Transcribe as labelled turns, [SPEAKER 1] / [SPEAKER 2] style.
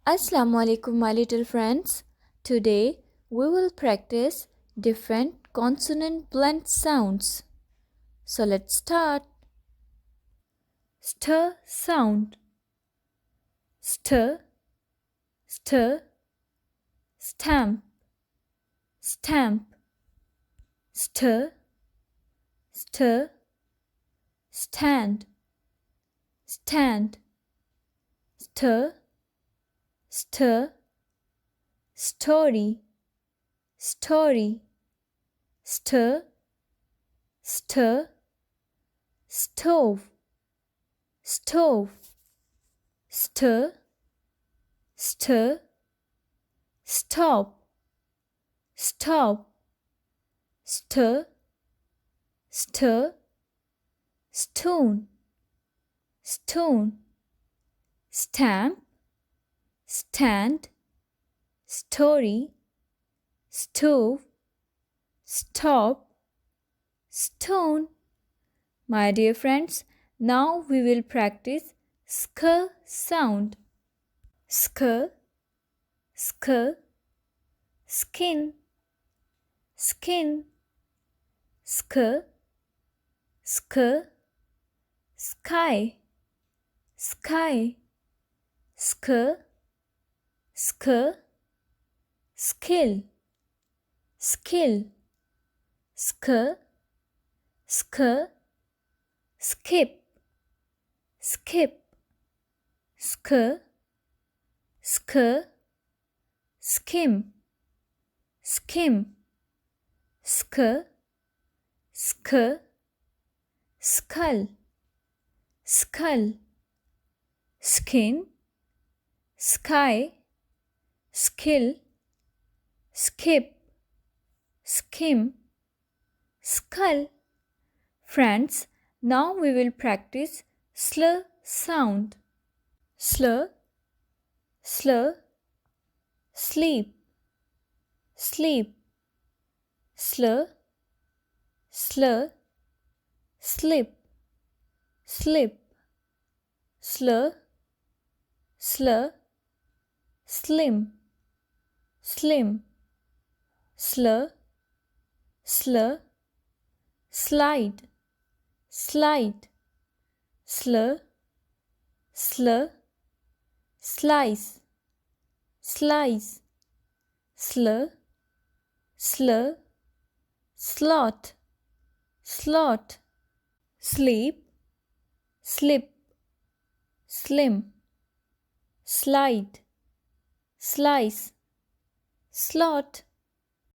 [SPEAKER 1] Assalamu alaikum, my little friends. Today we will practice different consonant blend sounds. So let's start. St sound. St, st, stamp, stamp. St, st, stand, stand. St, st, story, story. St, st, stove, stove. St, st, stop, stop. St, st, stone, stone. Stamp, stand, story, stove, stop, stone. My dear friends, now we will practice sk sound. Sk, sk, skin, skin. Sk, sk, sky, sky. Sk, sk, skill, skill. Sk, sk, skip, skip. Sk, sk, skim, skim. Sk, sk, skull, skull. Skin, sky, skill, skip, skim, skull. Friends, now we will practice sl sound. Sl, sl, sleep, sleep. Sl, sl, slip, slip. Sl, sl, slim, slim. Sl, sl, slide, slide. Sl, sl, slice, slice. Sl, sl, slot, slot. Sleep, slip, slim, slide, slice, slot.